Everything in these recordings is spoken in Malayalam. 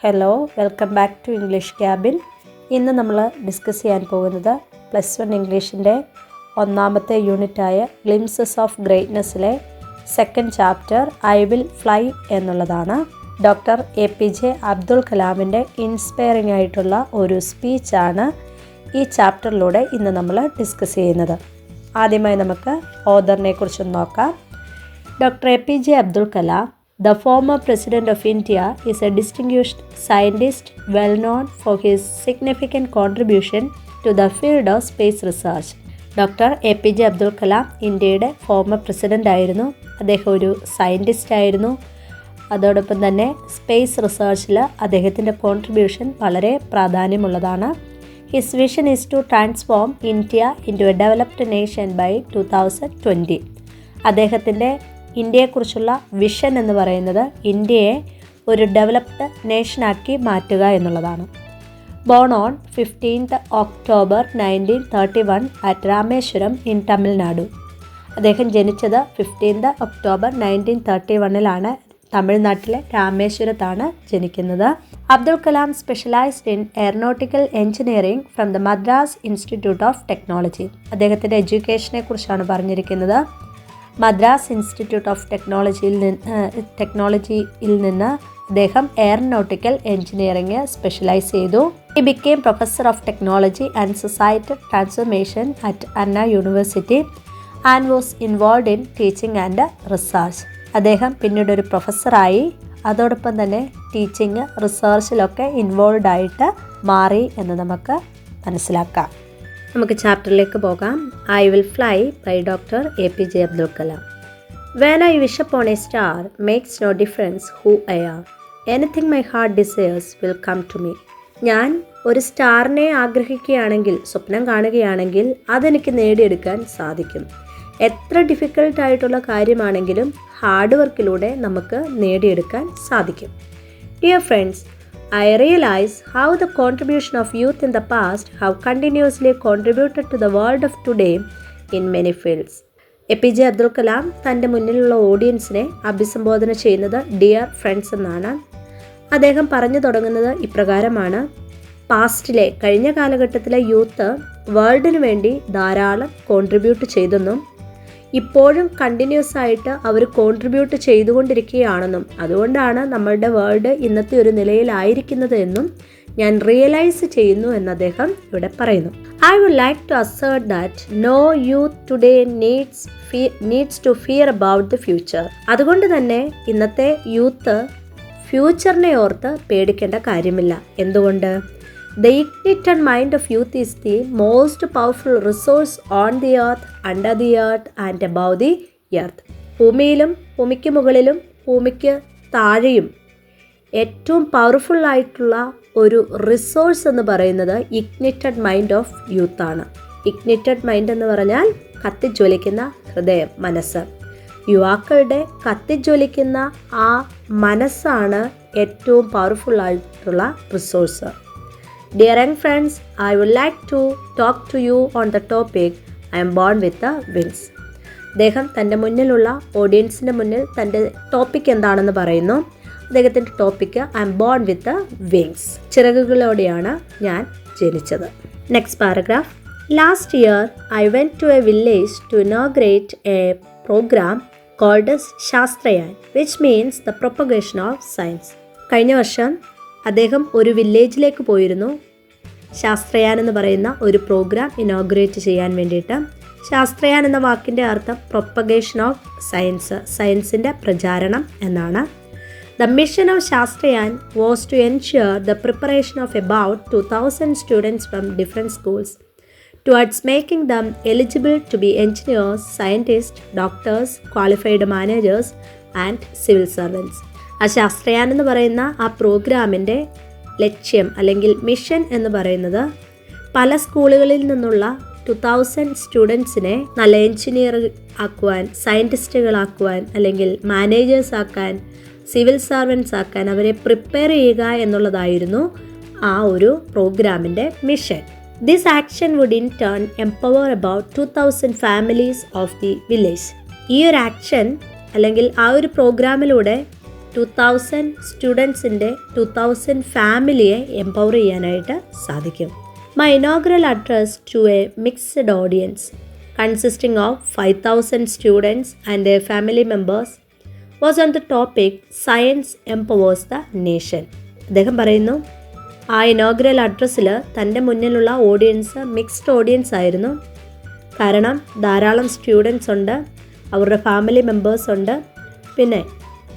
Hello, welcome back to English cabin. ഇന്ന് നമ്മൾ ഡിസ്കസ് ചെയ്യാൻ പോകുന്നത് +1 ഇംഗ്ലീഷിൻ്റെ ഒന്നാമത്തെ യൂണിറ്റായ ഗ്ലിംസസ് ഓഫ് ഗ്രേറ്റ്നെസ്സിലെ second chapter I will fly എന്നുള്ളതാണ്. ഡോക്ടർ APJ അബ്ദുൽ കലാമിൻ്റെ ഇൻസ്പയറിംഗ് ആയിട്ടുള്ള ഒരു സ്പീച്ചാണ് ഈ ചാപ്റ്ററിലൂടെ ഇന്ന് നമ്മൾ ഡിസ്കസ് ചെയ്യുന്നത്. ആദ്യമായി നമുക്ക് ഓഥറിനെ കുറിച്ചൊന്ന് നോക്കാം. Doctor APJ Abdul Kalam, the former President of India, is a distinguished scientist well known for his significant contribution to the field of space research. Doctor APJ Abdul Kalam ഇന്ത്യയുടെ ഫോമർ പ്രസിഡൻ്റ് ആയിരുന്നു. അദ്ദേഹം ഒരു സയൻറ്റിസ്റ്റ് ആയിരുന്നു. അതോടൊപ്പം തന്നെ സ്പേസ് റിസർച്ചിൽ അദ്ദേഹത്തിൻ്റെ കോൺട്രിബ്യൂഷൻ വളരെ പ്രാധാന്യമുള്ളതാണ്. His vision is to transform India into a developed nation by 2020. അദ്ദേഹത്തിൻ്റെ ഇന്ത്യയെക്കുറിച്ചുള്ള വിഷൻ എന്ന് പറയുന്നത് ഇന്ത്യയെ ഒരു ഡെവലപ്ഡ് നേഷനാക്കി മാറ്റുക എന്നുള്ളതാണ്. Born on 15th October 1931 at Rameswaram in Tamil Nadu. അദ്ദേഹം ജനിച്ചത് 15th October 1931 തമിഴ്നാട്ടിലെ രാമേശ്വരത്താണ് ജനിക്കുന്നത്. Abdul Kalam specialised in aeronautical engineering from the Madras institute of technology. അദ്ദേഹത്തിൻ്റെ എഡ്യൂക്കേഷനെ കുറിച്ചാണ് പറഞ്ഞിരിക്കുന്നത്. മദ്രാസ് ഇൻസ്റ്റിറ്റ്യൂട്ട് ഓഫ് ടെക്നോളജിയിൽ നിന്ന് അദ്ദേഹം എയറോനോട്ടിക്കൽ എഞ്ചിനീയറിംഗ് സ്പെഷ്യലൈസ് ചെയ്തു. He became professor of technology and societal transformation at Anna University and was involve in teaching and research. അദ്ദേഹം പിന്നീട് ഒരു പ്രൊഫസറായി, അതോടൊപ്പം തന്നെ ടീച്ചിങ് റിസർച്ചിലൊക്കെ ഇൻവോൾവ് ആയിട്ട് മാറി എന്ന് നമുക്ക് മനസ്സിലാക്കാം. നമുക്ക് ചാപ്റ്ററിലേക്ക് പോകാം. I will fly by doctor APJ Abdul Kalam. When I wish upon a star makes no difference who I are. Anything my heart desires will come to me. ഞാൻ ഒരു സ്റ്റാറിനെ ആഗ്രഹിക്കുകയാണെങ്കിൽ, സ്വപ്നം കാണുകയാണെങ്കിൽ അതെനിക്ക് നേടിയെടുക്കാൻ സാധിക്കും. എത്ര ഡിഫിക്കൽട്ടായിട്ടുള്ള കാര്യമാണെങ്കിലും ഹാർഡ് വർക്കിലൂടെ നമുക്ക് നേടിയെടുക്കാൻ സാധിക്കും. Dear friends, I realize how the contribution of youth in the past have continuously contributed to the world of today in many fields. APJ Abdul Kalam തൻ്റെ മുന്നിലുള്ള ഓഡിയൻസിനെ അഭിസംബോധന ചെയ്യുന്നത് ഡിയർ ഫ്രണ്ട്സ് എന്നാണ്. അദ്ദേഹം പറഞ്ഞു തുടങ്ങുന്നത് ഇപ്രകാരമാണ്: പാസ്റ്റിലെ, കഴിഞ്ഞ കാലഘട്ടത്തിലെ യൂത്ത് വേൾഡിനു വേണ്ടി ധാരാളം കോൺട്രിബ്യൂട്ട് ചെയ്തെന്നും ഇപ്പോഴും കണ്ടിന്യൂസ് ആയിട്ട് അവർ കോൺട്രിബ്യൂട്ട് ചെയ്തുകൊണ്ടിരിക്കുകയാണെന്നും അതുകൊണ്ടാണ് നമ്മളുടെ വേൾഡ് ഇന്നത്തെ ഒരു നിലയിലായിരിക്കുന്നത് എന്നും ഞാൻ റിയലൈസ് ചെയ്യുന്നു എന്ന് അദ്ദേഹം ഇവിടെ പറയുന്നു. I would like to assert that no youth today needs to fear about the future. അതുകൊണ്ട് തന്നെ ഇന്നത്തെ യൂത്ത് ഫ്യൂച്ചറിനെ ഓർത്ത് പേടിക്കേണ്ട കാര്യമില്ല. എന്തുകൊണ്ട്? The ignited mind of youth is the most powerful resource on the earth, under the earth and above the earth. ഭൂമിയിലും ഭൂമിക്ക് മുകളിലും ഭൂമിക്ക് താഴെയും ഏറ്റവും പവർഫുൾ ആയിട്ടുള്ള ഒരു റിസോഴ്സ് എന്ന് പറയുന്നത് ഇഗ്നിറ്റഡ് മൈൻഡ് ഓഫ് യൂത്ത് ആണ്. ഇഗ്നിറ്റഡ് മൈൻഡ് എന്ന് പറഞ്ഞാൽ കത്തിജ്വലിക്കുന്ന ഹൃദയം, മനസ്സ്. യുവാക്കളുടെ കത്തിജ്വലിക്കുന്ന ആ മനസ്സാണ് ഏറ്റവും പവർഫുൾ ആയിട്ടുള്ള resource. Dear young friends, I would like to talk to you on the topic I am born with the wings. അദ്ദേഹം തൻ്റെ മുന്നിലുള്ള ഓഡിയൻസിൻ്റെ മുന്നിൽ തൻ്റെ ടോപ്പിക് എന്താണെന്ന് പറയുന്നു. അദ്ദേഹത്തിൻ്റെ topic I am born with the wings. ചിറകുകളോടെയാണ് ഞാൻ ജനിച്ചത്. Next paragraph. Last year I went to a village to inaugurate a programme called Shastrayaan, which means the propagation of science. കഴിഞ്ഞ വർഷം അദ്ദേഹം ഒരു വില്ലേജിലേക്ക് പോയിരുന്നു ശാസ്ത്രയാൻ എന്ന് പറയുന്ന ഒരു പ്രോഗ്രാം ഇനോഗ്രേറ്റ് ചെയ്യാൻ വേണ്ടിയിട്ട്. ശാസ്ത്രയാൻ എന്ന വാക്കിൻ്റെ അർത്ഥം പ്രൊപ്പഗേഷൻ ഓഫ് സയൻസ്, സയൻസിൻ്റെ പ്രചാരണം എന്നാണ്. The mission of Shastrayan was to ensure the preparation of about 2000 students from different schools towards making them eligible to be engineers, scientist, doctors, qualified managers and civil servants. ആ ശാസ്ത്രയാൻ എന്ന് പറയുന്ന ആ പ്രോഗ്രാമിൻ്റെ ലക്ഷ്യം അല്ലെങ്കിൽ മിഷൻ എന്ന് പറയുന്നത് പല സ്കൂളുകളിൽ നിന്നുള്ള 2000 സ്റ്റുഡൻസിനെ നല്ല എഞ്ചിനീയർ ആക്കുവാൻ, സയൻറ്റിസ്റ്റുകളാക്കുവാൻ, അല്ലെങ്കിൽ മാനേജേഴ്സ് ആക്കാൻ, സിവിൽ സർവൻസ് ആക്കാൻ അവരെ പ്രിപ്പയർ ചെയ്യുക എന്നുള്ളതായിരുന്നു ആ ഒരു പ്രോഗ്രാമിൻ്റെ mission. This action would in turn empower about 2000 families of the village. ഈ ഒരു ആക്ഷൻ അല്ലെങ്കിൽ ആ ഒരു പ്രോഗ്രാമിലൂടെ 2000 സ്റ്റുഡൻസിൻ്റെ 2000 ഫാമിലിയെ എംപവർ ചെയ്യാനായിട്ട് സാധിക്കും. My inaugural address to a mixed audience consisting of 5000 students and their family members was on the topic Science Empowers the Nation. അദ്ദേഹം പറയുന്നു, ആ ഇനോഗ്രൽ അഡ്രസ്സിൽ തൻ്റെ മുന്നിലുള്ള ഓഡിയൻസ് മിക്സ്ഡ് ഓഡിയൻസ് ആയിരുന്നു. കാരണം ധാരാളം സ്റ്റുഡൻസ് ഉണ്ട്, അവരുടെ ഫാമിലി മെമ്പേഴ്സ് ഉണ്ട്. പിന്നെ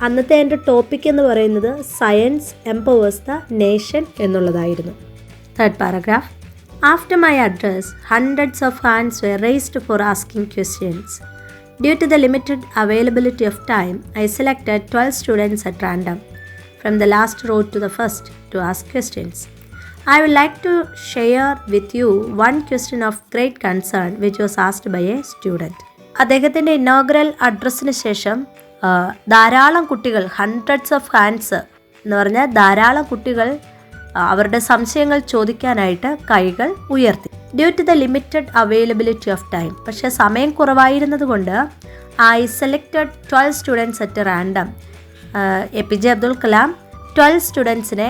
അന്നത്തെ എൻ്റെ ടോപ്പിക് എന്ന് പറയുന്നത് സയൻസ് എംപവേഴ്സ് ദ നേഷൻ എന്നുള്ളതായിരുന്നു. Third paragraph. After my address hundreds of hands were raised for asking questions. Due to the limited availability of time, I selected 12 students at random, from the last row to the first, to ask questions. I would like to share with you one question of great concern which was asked by a student. അദ്ദേഹത്തിൻ്റെ ഇനോഗ്രൽ അഡ്രസ്സിന് ശേഷം ധാരാളം കുട്ടികൾ, ഹൺഡ്രഡ്സ് ഓഫ് ഹാൻഡ്സ് എന്ന് പറഞ്ഞാൽ ധാരാളം കുട്ടികൾ അവരുടെ സംശയങ്ങൾ ചോദിക്കാനായിട്ട് കൈകൾ ഉയർത്തി. Due to the limited availability of time, പക്ഷേ സമയം കുറവായിരുന്നത് കൊണ്ട് I selected 12 students at random. APJ Abdul Kalam 12 സ്റ്റുഡൻസിനെ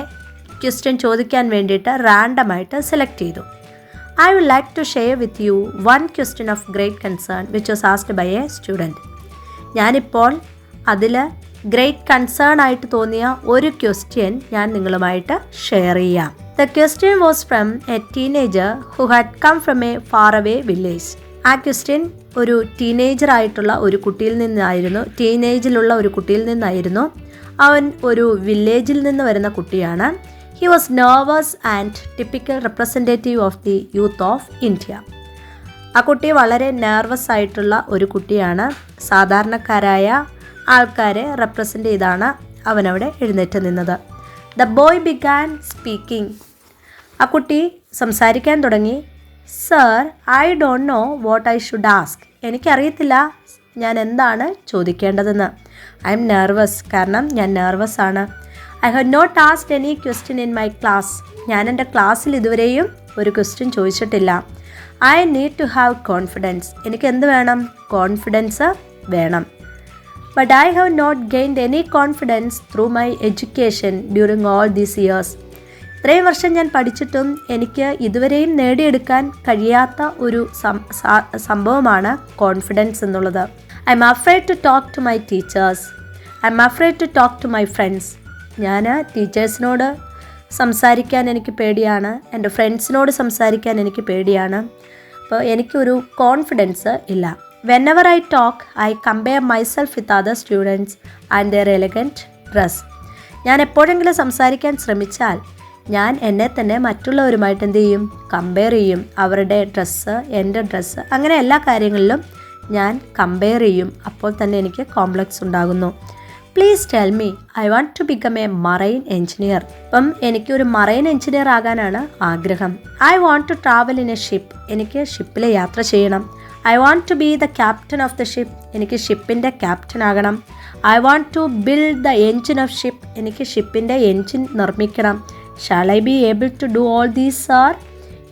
ക്വസ്റ്റ്യൻ ചോദിക്കാൻ വേണ്ടിയിട്ട് റാൻഡമായിട്ട് സെലക്ട് ചെയ്തു. I would like to share with you one question of great concern which was asked by a student. ഞാനിപ്പോൾ അതിൽ ഗ്രേറ്റ് കൺസേൺ ആയിട്ട് തോന്നിയ ഒരു ക്വസ്റ്റ്യൻ ഞാൻ നിങ്ങളുമായിട്ട് ഷെയർ ചെയ്യാം. The question was from a teenager who had come from a far away village. ആ ക്വസ്റ്റ്യൻ ഒരു ടീനേജിലുള്ള ഒരു കുട്ടിയിൽ നിന്നായിരുന്നു. അവൻ ഒരു വില്ലേജിൽ നിന്ന് വരുന്ന കുട്ടിയാണ്. He was nervous and typical representative of the youth of India. ആ കുട്ടി വളരെ നെർവസ് ആയിട്ടുള്ള ഒരു കുട്ടിയാണ്. സാധാരണക്കാരായ ആൾക്കാരെ റെപ്രസെൻ്റ് ചെയ്താണ് അവനവിടെ എഴുന്നേറ്റ് നിന്നത്. The boy began speaking. ആ കുട്ടി സംസാരിക്കാൻ തുടങ്ങി. Sir, I don't know what I should ask. എനിക്കറിയത്തില്ല ഞാൻ എന്താണ് ചോദിക്കേണ്ടതെന്ന്. ഐ എം നെർവസ്, കാരണം ഞാൻ നെർവസ് ആണ്. I have not asked any question in my class. ഞാൻ എൻ്റെ ക്ലാസ്സിൽ ഇതുവരെയും ഒരു ക്വസ്റ്റ്യൻ ചോദിച്ചിട്ടില്ല. I need to have confidence. എനിക്ക് എന്ത് വേണം? കോൺഫിഡൻസ് വേണം. But I have not gained any confidence through my education during all these years. ഇത്രയും വർഷം ഞാൻ പഠിച്ചിട്ടും എനിക്ക് ഇതുവരെയും നേടിയെടുക്കാൻ കഴിയാത്ത ഒരു സംഭവമാണ് കോൺഫിഡൻസ് എന്നുള്ളത്. I am afraid to talk to my teachers. I am afraid to talk to my friends. ഞാൻ ടീച്ചേഴ്സിനോട് സംസാരിക്കാൻ എനിക്ക് പേടിയാണ്, എൻ്റെ ഫ്രണ്ട്സിനോട് സംസാരിക്കാൻ എനിക്ക് പേടിയാണ്. അപ്പോൾ എനിക്കൊരു കോൺഫിഡൻസ് ഇല്ല. Whenever I talk, I compare myself with other students and their elegant dress. ഞാൻ എപ്പോഴെങ്കിലും സംസാരിക്കാൻ ശ്രമിച്ചാൽ ഞാൻ എന്നെ തന്നെ മറ്റുള്ളവരുമായിട്ട് എന്ത് ചെയ്യും? കമ്പയർ ചെയ്യും. അവരുടെ ഡ്രസ്സ്, എൻ്റെ ഡ്രസ്സ്, അങ്ങനെ എല്ലാ കാര്യങ്ങളിലും ഞാൻ കമ്പയർ ചെയ്യും. അപ്പോൾ തന്നെ എനിക്ക് കോംപ്ലക്സ് ഉണ്ടാകുന്നു. Please tell me, I want to become a marine engineer. അപ്പം എനിക്കൊരു മറൈൻ എഞ്ചിനീയർ ആകാനാണ് ആഗ്രഹം. I want to travel in a ship. എനിക്ക് ഷിപ്പിൽ യാത്ര ചെയ്യണം. I want to be the captain of the ship. എനിക്ക് ഷിപ്പിൻ്റെ ക്യാപ്റ്റൻ ആകണം. I want to build the engine of ship. എനിക്ക് ഷിപ്പിൻ്റെ എൻജിൻ നിർമ്മിക്കണം. Shall I be able to do all these sir?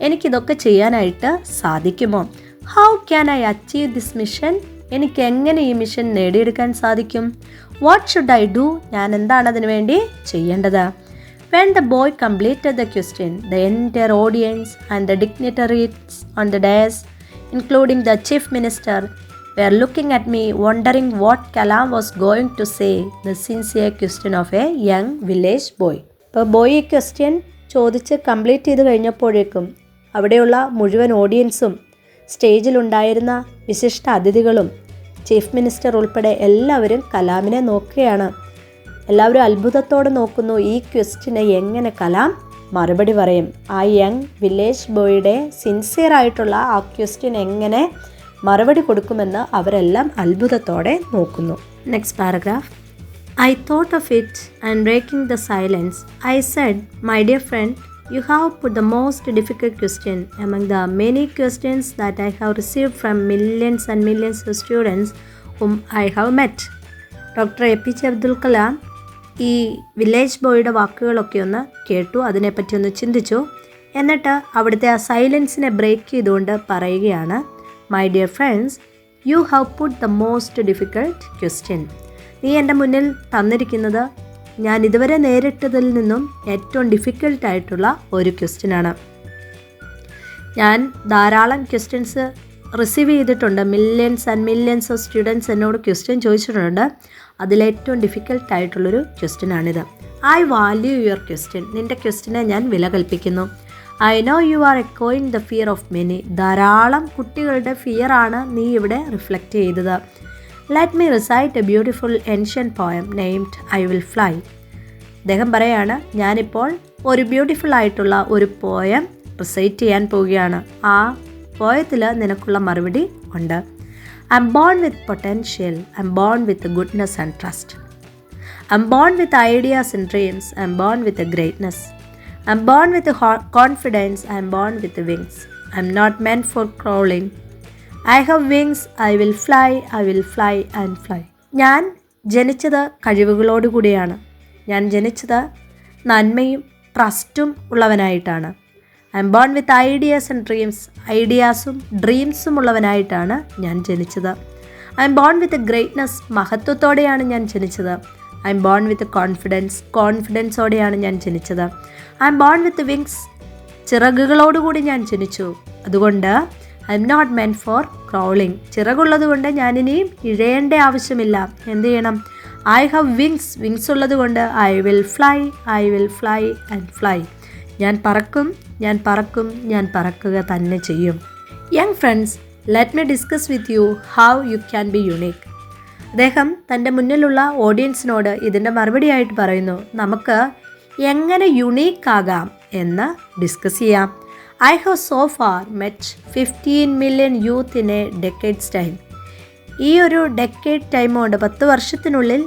എനിക്കിതൊക്കെ ചെയ്യാനായിട്ട് സാധിക്കുമോ? How can I achieve this mission? എനിക്ക് എങ്ങനെ ഈ മിഷൻ നേടിയെടുക്കാൻ സാധിക്കും? What should I do? ഞാൻ എന്താണ് അതിനു വേണ്ടി ചെയ്യേണ്ടത്? When the boy completed the question, the entire audience and the dignitaries on the dais, including the chief minister, were looking at me, wondering what Kalam was going to say. The sincere question of a young village boy. ഇപ്പോൾ ബോയ് ഈ ക്വസ്റ്റ്യൻ ചോദിച്ച് കംപ്ലീറ്റ് ചെയ്ത് കഴിഞ്ഞപ്പോഴേക്കും അവിടെയുള്ള മുഴുവൻ ഓഡിയൻസും സ്റ്റേജിലുണ്ടായിരുന്ന വിശിഷ്ട അതിഥികളും ചീഫ് മിനിസ്റ്റർ ഉൾപ്പെടെ എല്ലാവരും കലാമിനെ നോക്കുകയാണ്. എല്ലാവരും അത്ഭുതത്തോടെ നോക്കുന്നു. ഈ ക്വസ്റ്റ്യന് എങ്ങനെ കലാം മറുപടി പറയും? ആ യങ് വില്ലേജ് ബോയുടെ സിൻസിയറായിട്ടുള്ള ആ ക്വസ്റ്റ്യൻ എങ്ങനെ മറുപടി കൊടുക്കുമെന്ന് അവരെല്ലാം അത്ഭുതത്തോടെ നോക്കുന്നു. Next paragraph. I thought of it and breaking the silence, I said, my dear friend, you have put the most difficult question among the many questions that I have received from millions and millions of students whom I have met. Doctor APJ Abdul Kalam ഈ വില്ലേജ് ബോയുടെ വാക്കുകളൊക്കെ ഒന്ന് കേട്ടു, അതിനെപ്പറ്റി ഒന്ന് ചിന്തിച്ചു. എന്നിട്ട് അവിടുത്തെ ആ സൈലൻസിനെ ബ്രേക്ക് ചെയ്തുകൊണ്ട് പറയുകയാണ്, my dear friends, you have put the most difficult question. നീ എൻ്റെ മുന്നിൽ തന്നിരിക്കുന്നത് ഞാൻ ഇതുവരെ നേരിട്ടതിൽ നിന്നും ഏറ്റവും ഡിഫിക്കൽട്ടായിട്ടുള്ള ഒരു ക്വസ്റ്റ്യനാണ്. ഞാൻ ധാരാളം ക്വസ്റ്റ്യൻസ് റിസീവ് ചെയ്തിട്ടുണ്ട്. Millions and millions of students എന്നോട് ക്വസ്റ്റ്യൻ ചോദിച്ചിട്ടുണ്ട്. അതിലേറ്റവും ഡിഫിക്കൽട്ടായിട്ടുള്ളൊരു ക്വസ്റ്റ്യനാണിത്. I value your question. നിൻ്റെ ക്വസ്റ്റ്യനെ ഞാൻ വില കൽപ്പിക്കുന്നു. ഐ നോ യു ആർ എക്കോയിങ് ദ ഫിയർ ഓഫ് മെനി. ധാരാളം കുട്ടികളുടെ ഫിയറാണ് നീ ഇവിടെ റിഫ്ലക്റ്റ് ചെയ്തത്. Let me recite a beautiful ancient poem named I will fly. അദ്ദേഹം പറയാണ്, ഞാനിപ്പോൾ ഒരു ബ്യൂട്ടിഫുൾ ആയിട്ടുള്ള ഒരു പോയം റിസൈറ്റ് ചെയ്യാൻ പോവുകയാണ്. ആ പോയത്തിൽ നിനക്കുള്ള മറുപടി ഉണ്ട്. I am born with potential, I am born with goodness and trust. I am born with ideas and dreams, I am born with greatness. I am born with confidence, I am born with wings. I am not meant for crawling. I have wings, I will fly and fly. ഞാൻ ജനിച്ചത് കഴിവുകളോടുകൂടിയാണ്. ഞാൻ ജനിച്ചത് നന്മയും ട്രസ്റ്റും ഉള്ളവനായിട്ടാണ്. I am born with ideas and dreams. ഐഡിയാസും ഡ്രീംസും ഉള്ളവനായിട്ടാണ് ഞാൻ ജനിച്ചത്. I am born with greatness. മഹത്വത്തോടെയാണ് ഞാൻ ജനിച്ചത്. ഐ എം ബോൺ വിത്ത് കോൺഫിഡൻസോടെയാണ് ഞാൻ ജനിച്ചത്. I am born with wings. ചിറകുകളോടുകൂടി ഞാൻ ജനിച്ചു. അതുകൊണ്ട് I am not meant for crawling. ചിറകുള്ളത് കൊണ്ട് ഞാനിനിയും ഇഴയേണ്ട ആവശ്യമില്ല. എന്ത് ചെയ്യണം? ഐ ഹാവ് വിങ്സ് ഉള്ളത് കൊണ്ട് I will fly and fly. ഞാൻ പറക്കുക തന്നെ ചെയ്യും. Young friends, let me discuss with you how you can be unique. അദ്ദേഹം തൻ്റെ മുന്നിലുള്ള ഓഡിയൻസിനോട് ഇതിൻ്റെ മറുപടിയായിട്ട് പറയുന്നു, നമുക്ക് എങ്ങനെ യുണീക്കാകാം എന്ന് ഡിസ്കസ് ചെയ്യാം. I have so far met 15 million youth in A decades time. ഈ ഒരു ഡെക്കേഡ് ടൈം കൊണ്ട് 10 വർഷത്തിനുള്ളിൽ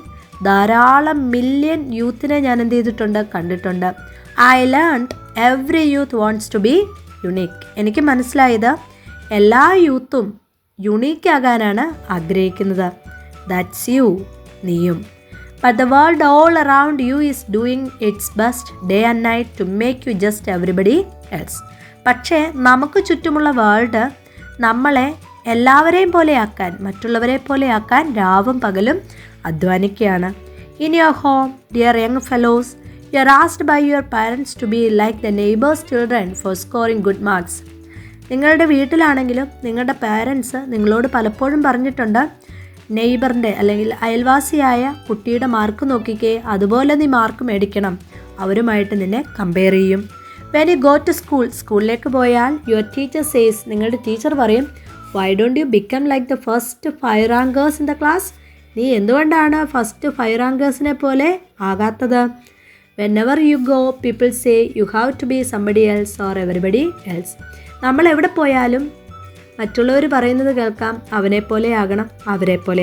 ധാരാളം മില്യൺ യൂത്തിനെ ഞാൻ എന്ത് ചെയ്തിട്ടുണ്ട്? കണ്ടിട്ടുണ്ട്. I learned every youth wants to be unique. എനിക്ക് മനസ്സിലായത് എല്ലാ യൂത്തും യുണീക്കാകാനാണ് ആഗ്രഹിക്കുന്നത്. That's you, നീയും. But the world all around you is doing its best day and night to make you just everybody else. പക്ഷേ നമുക്ക് ചുറ്റുമുള്ള വേൾഡ് നമ്മളെ എല്ലാവരെയും പോലെയാക്കാൻ, മറ്റുള്ളവരെ പോലെയാക്കാൻ രാവും പകലും അധ്വാനിക്കുകയാണ്. In your home, dear young fellows, you are asked by your parents to be like the neighbor's children for scoring good marks. നിങ്ങളുടെ വീട്ടിലാണെങ്കിലും നിങ്ങളുടെ പാരൻസ് നിങ്ങളോട് പലപ്പോഴും പറഞ്ഞിട്ടുണ്ട്, നെയ്ബറിൻ്റെ അല്ലെങ്കിൽ അയൽവാസിയായ കുട്ടിയുടെ മാർക്ക് നോക്കിക്കേ, അതുപോലെ നീ മാർക്ക് മേടിക്കണം, അവരുമായിട്ട് നിന്നെ കമ്പയർ ചെയ്യും. വെൻ യു ഗോ ടു സ്കൂളിലേക്ക് പോയാൽ യുവർ ടീച്ചർ സേസ്, നിങ്ങളുടെ ടീച്ചർ പറയും, why don't you become like the first 5 rankers in the class. നീ എന്തുകൊണ്ടാണ് ഫസ്റ്റ് 5 റാങ്കേഴ്സിനെ പോലെ ആകാത്തത്? Whenever you go people say you have to be somebody else or everybody else. നമ്മൾ എവിടെ പോയാലും മറ്റുള്ളവർ പറയുന്നത് കേൾക്കാം, അവരെ പോലെ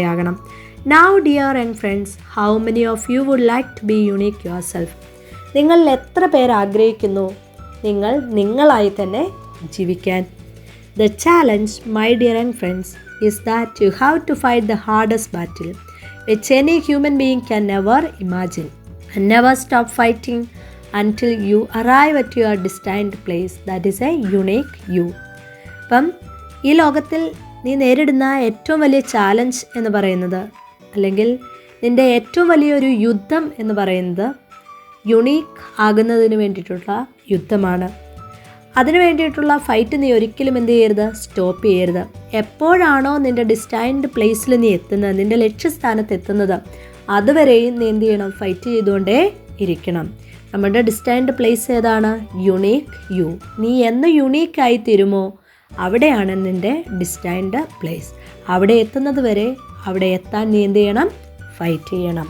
ആകണം. Now dear young friends, how many of you would like to be unique yourself? നിങ്ങളിൽ എത്ര പേർ ആഗ്രഹിക്കുന്നു നിങ്ങളായി തന്നെ ജീവിക്കാൻ? The challenge, my dear young friends, is that you have to fight the hardest battle which any human being can never imagine and never stop fighting until you arrive at your destined place, that is a unique you. അപ്പം ഈ ലോകത്തിൽ നീ നേരിടുന്ന ഏറ്റവും വലിയ ചാലഞ്ച് എന്ന് പറയുന്നത്, അല്ലെങ്കിൽ നിൻ്റെ ഏറ്റവും വലിയൊരു യുദ്ധം എന്ന് പറയുന്നത് യുണീക്ക് ആകുന്നതിന് വേണ്ടിയിട്ടുള്ള യുദ്ധമാണ്. അതിനു വേണ്ടിയിട്ടുള്ള ഫൈറ്റ് നീ ഒരിക്കലും എന്ത് ചെയ്യരുത്? സ്റ്റോപ്പ് ചെയ്യരുത്. എപ്പോഴാണോ നിൻ്റെ ഡിസ്റ്റൈൻഡ് പ്ലേസിൽ നീ എത്തുന്നത്, നിൻ്റെ ലക്ഷ്യസ്ഥാനത്ത് എത്തുന്നത്, അതുവരെയും നീ എന്ത് ചെയ്യണം? ഫൈറ്റ് ചെയ്തുകൊണ്ടേ ഇരിക്കണം. നമ്മുടെ ഡിസ്റ്റൈൻഡ് പ്ലേസ് ഏതാണ്? Unique you. നീ എന്ന് യുണീക്കായി തീരുമോ അവിടെയാണ് നിൻ്റെ ഡിസ്റ്റൈൻഡ് പ്ലേസ്. അവിടെ എത്തുന്നത് വരെ അവിടെ എത്താൻ നീ എന്ത് ചെയ്യണം? ഫൈറ്റ് ചെയ്യണം.